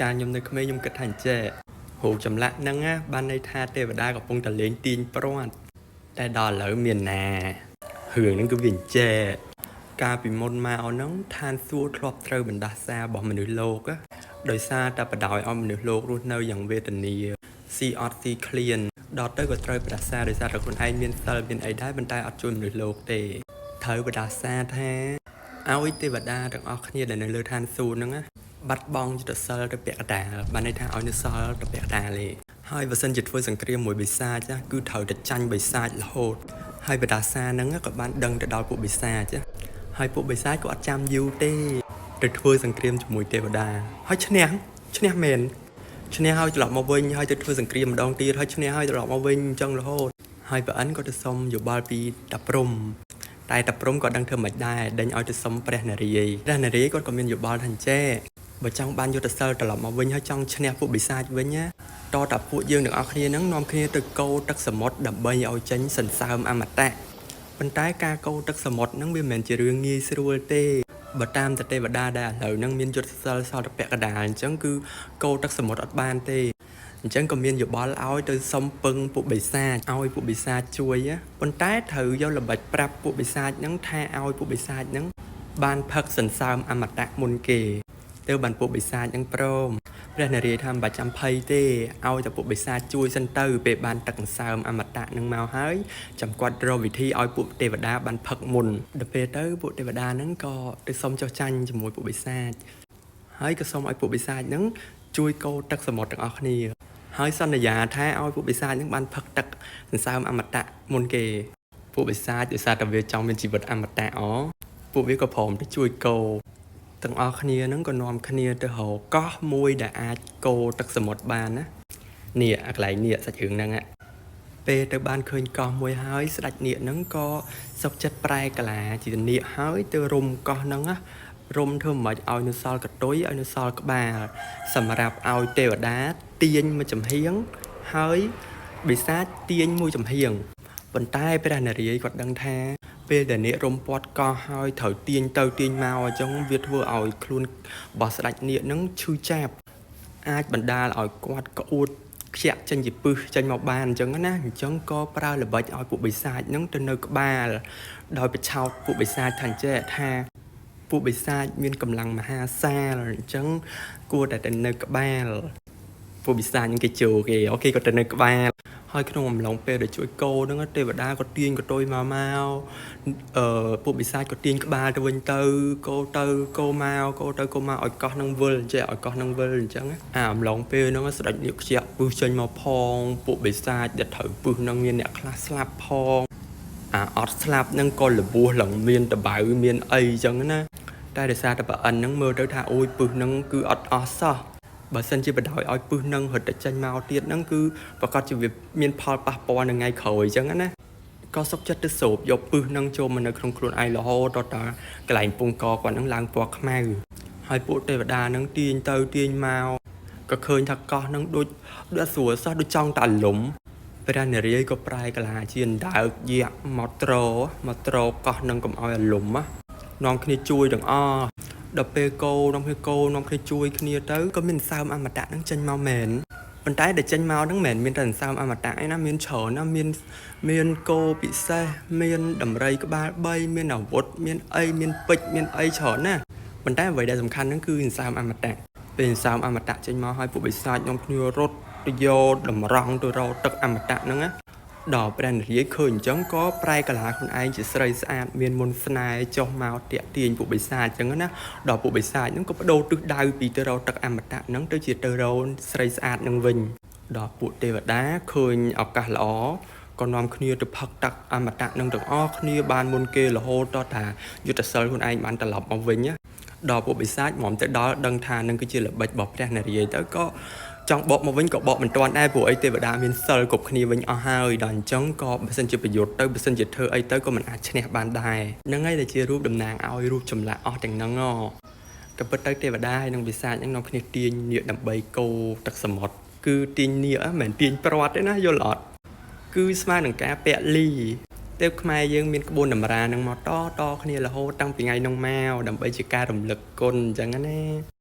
ការខ្ញុំនៅក្មេងខ្ញុំគិតថាអញ្ចេះរូបចម្លាក់ហ្នឹងណាបានន័យថាទេវតាកំពុងតែលេងទាញព្រាត់តែដល់ឥឡូវមានណារឿងហ្នឹងគឺវាអញ្ចេះកាលពីមុនមកហ្នឹងឋានសួគ៌ធ្លាប់ត្រូវបណ្ដាសារបស់មនុស្សលោកដោយសារតែបដ ாய் ឲ្យមនុស្សលោករស់នៅយ៉ាងវេទនាស៊ីអត់ស៊ីឃ្លានដល់ទៅក៏ត្រូវបណ្ដាសាដោយសារតែខ្លួនឯងមានសិលមានអីដែរប៉ុន្តែអត់ជួយមនុស្សលោកទេត្រូវបណ្ដាសាថាឲ្យទេវតាទាំងអស់គ្នាដែលនៅលើឋានសួគ៌ហ្នឹងណាបាត់បង់យុទ្ធសិលទៅពាក់កណ្ដាលបានន័យថាឲ្យនៅសល់ទៅពាក់កណ្ដាលទេហើយបើសិនជាធ្វើសង្គ្រាមមួយបិសាចគឺត្រូវតែចាញ់បិសាចរហូតហើយបដាសាហ្នឹងក៏បានដឹងទៅដល់ពួកបិសាចហើយពួកបិសាចក៏អត់ចាំយូរទេទៅធ្វើសង្គ្រាមជាមួយទេវតាហើយឈ្នះមែនឈ្នះហើយត្រឡប់មកវិញហើយទៅធ្វើសង្គ្រាមម្ដងទៀតហើយឈ្នះហើយត្រឡប់មកវិញអញ្ចឹងរហូតហើយប្រអិនក៏ទៅសុំយោបល់ពីតាព្រំតែតាព្រំក៏ដឹងធ្វើមិនដែរដេញឲ្យទៅសុំព្រះនារីគាត់ក៏មានយោបល់ថាអញ្ចេះបើចង់បានយុទ្ធសិលត្រឡប់មកវិញហើយចង់ឈ្នះពួកបិសាចវិញណាតតាពួកយើងទាំងអស់គ្នាហ្នឹងនាំគ្នាទៅកោទឹកសមុទ្រដើម្បីឲ្យចេញសន្សើមអមតៈប៉ុន្តែការកោទឹកសមុទ្រហ្នឹងវាមិនមែនជារឿងងាយស្រួលទេបើតាមតែទេវតាដែលឥឡូវហ្នឹងមានយុទ្ធសិលសល់តែពាក់កណ្ដាលអញ្ចឹងគឺកោទឹកសមុទ្រអត់បានទេអញ្ចឹងក៏មានយោបល់ឲ្យទៅសុំពឹងពួកបិសាចឲ្យពួកបិសាចជួយប៉ុន្តែត្រូវយកល្បិចប្រាប់ពួកបិសាចហ្នឹងថាឲ្យពួកបិសាចហ្នឹងបានផឹកសន្សើមអមតៈមុនគេទៅបានពួកបិសាចហ្នឹងព្រមព្រះនារីថាមិនបាច់ចាំភ័យទេឲ្យតែពួកបិសាចជួយសិនទៅពេលបានទឹកសន្សើមអមតៈនឹងមកហើយចាំគាត់រកវិធីឲ្យពួកទេវតាបានផឹកមុនដល់ពេលទៅពួកទេវតាហ្នឹងក៏ទៅសុំចុះចាញ់ជាមួយពួកបិសាចហើយក៏សុំឲ្យពួកបិសាចហ្នឹងជួយកោទឹកសមុទ្រទាំងអស់គ្នាហើយសន្យាថាឲ្យពួកបិសាចហ្នឹងបានផឹកទឹកសន្សើមអមតៈមុនគេពួកបិសាចដោយសារតែវាចង់មានជីវិតអមតៈពួកវាក៏ព្រមទៅជួយកោទាំងអស់គ្នាហ្នឹងក៏នាំគ្នាទៅរកកោះមួយដែលអាចកោទឹកសមុទ្របានណានេះអាកន្លែងនេះសាច់រឿងហ្នឹងពេលទៅបានឃើញកោះមួយហើយស្ដេចនាគហ្នឹងក៏សុខចិត្តប្រែកាឡាជានាគហើយទៅរុំកោះហ្នឹងរុំធ្វើមិនឲ្យនៅសល់កតុយឲ្យនៅសល់ក្បាលសម្រាប់ឲ្យទេវតាទាញមួយចំហៀងហើយបិសាចទាញមួយចំហៀងប៉ុន្តែព្រះនារីគាត់ដឹងថាពេលដែលនាគរុំពាត់កោះហើយត្រូវទាញទៅទាញមកអញ្ចឹងវាធ្វើឲ្យខ្លួនរបស់ស្ដេចនាគហ្នឹងឈឺចាប់អាចបណ្ដាលឲ្យគាត់ក្អួតខ្ជាក់ចេញពីពឹសចេញមកបានអញ្ចឹងណាអញ្ចឹងក៏ប្រើល្បិចឲ្យពួកបិសាចហ្នឹងទៅនៅក្បាលដោយបិឆោតពួកបិសាចថាអញ្ចេះថាពួកបិសាចមានកម្លាំងមហាសាលអញ្ចឹងគួរតែទៅនៅក្បាលពួកបិសាចហ្នឹងគេជោគេអូខេក៏ទៅនៅក្បាលហើយក្នុងអំឡុងពេលដែលជួយកោហ្នឹងទេវតាក៏ទាញកតុយមកពួកបិសាចក៏ទាញក្បាលទៅវិញទៅកោទៅកោមកឲ្យកោះនឹងវិលចេះឲ្យកោះនឹងវិលអញ្ចឹងអំឡុងពេលហ្នឹងស្ដេចនាគខ្ជាក់ពឹសចេញមកផងពួកបិសាចដែលត្រូវពឹសហ្នឹងមានអ្នកខ្លះស្លាប់ផងអត់ស្លាប់ហ្នឹងក៏លបួសឡើងមានតបៅមានអីអញ្ចឹងណាតែដោយសារតែប្រអិនហ្នឹងមើលទៅថាអូយពឹសហ្នឹងគឺអត់អស់សោះបើសិនជាបដ ாய் ឲ្យពឹសនឹងរត់ទៅចេញមកទៀតហ្នឹងគឺប្រកាសជាវាមានផលប៉ះពាល់នៅថ្ងៃក្រោយអញ្ចឹងណាក៏សុខចិត្តទៅសោបយកពឹសនឹងចូលមកនៅក្នុងខ្លួនឯងរហូតដល់តាកន្លែងពងកគាត់ហ្នឹងឡើងពណ៌ខ្មៅហើយពួកទេវតាហ្នឹងទាញទៅទាញមកក៏ឃើញថាកោះហ្នឹងដូចស្រួលសោះដូចចង់តែលំព្រះនារីក៏ប្រែកាឡាជាដើកយាក់មកត្រកោះហ្នឹងកុំឲ្យលំនាំគ្នាជួយទាំងអស់ដល់ពេលកោនាំគ្នាជួយគ្នាទៅក៏មានសើមអមតៈហ្នឹងចេញមកមែនប៉ុន្តែដែលចេញមកហ្នឹងមិនមែនមានតែសើមអមតៈឯណាមានច្រើនណាមានគោពិសេសមានដំរីក្បាល3មានអាវុធមានអីមានពេជ្រមានអីច្រើនណាប៉ុន្តែអ្វីដែលសំខាន់ហ្នឹងគឺសើមអមតៈពេលសើមអមតៈចេញមកឲ្យពួកបិសាចនាំគ្នារត់ទៅយកតម្រង់ទៅរកទឹកអមតៈហ្នឹងណាដល់ព្រះនារីឃើញអញ្ចឹងក៏ប្រែកាឡាខ្លួនឯងជាស្រីស្អាតមានមុនស្នេហ៍ចុះមកតាក់ទាញពួកបិសាចអញ្ចឹងណាដល់ពួកបិសាចហ្នឹងក៏បដូរទិសដៅពីទៅរកទឹកអមតៈហ្នឹងទៅជាទៅរកស្រីស្អាតហ្នឹងវិញដល់ពួកទេវតាឃើញឱកាសល្អក៏នាំគ្នាទៅផឹកទឹកអមតៈហ្នឹងទាំងអស់គ្នាបានមុនគេរហូតដល់ថាយុទ្ធសិលខ្លួនឯងបានត្រឡប់មកវិញដល់ពួកបិសាចហ្មងទៅដល់ដឹងថានឹងគឺជាល្បិចរបស់ព្រះនារីទៅក៏ចង់បកមកវិញក៏បកមិនទាន់ដែរព្រោះអីទេវតាមានសិលគ្រប់គ្នាវិញអស់ហើយដល់អញ្ចឹងក៏បើសិនជាប្រយុទ្ធទៅបើសិនជាធ្វើអីទៅក៏មិនអាចឈ្នះបានដែរហ្នឹងហើយដែលជារូបតំណាងឲ្យរូបចម្លាក់អស់ទាំងហ្នឹងក៏ពិតទៅទេវតាហើយនឹងបិសាចហ្នឹងនាំគ្នាទាញនាគដើម្បីកោទឹកសមុទ្រគឺទាញនាគមិនមែនទាញព្រាត់ទេណាយល់អត់គឺស្មើនឹងការពាក់លីទេពខ្មែរយើងមានក្បួនតម្រាហ្នឹងមកតគ្នារហូតតាំងពីថ្ងៃនោះមកដើម្បីជាការរំលឹកគុណអញ្ចឹងណា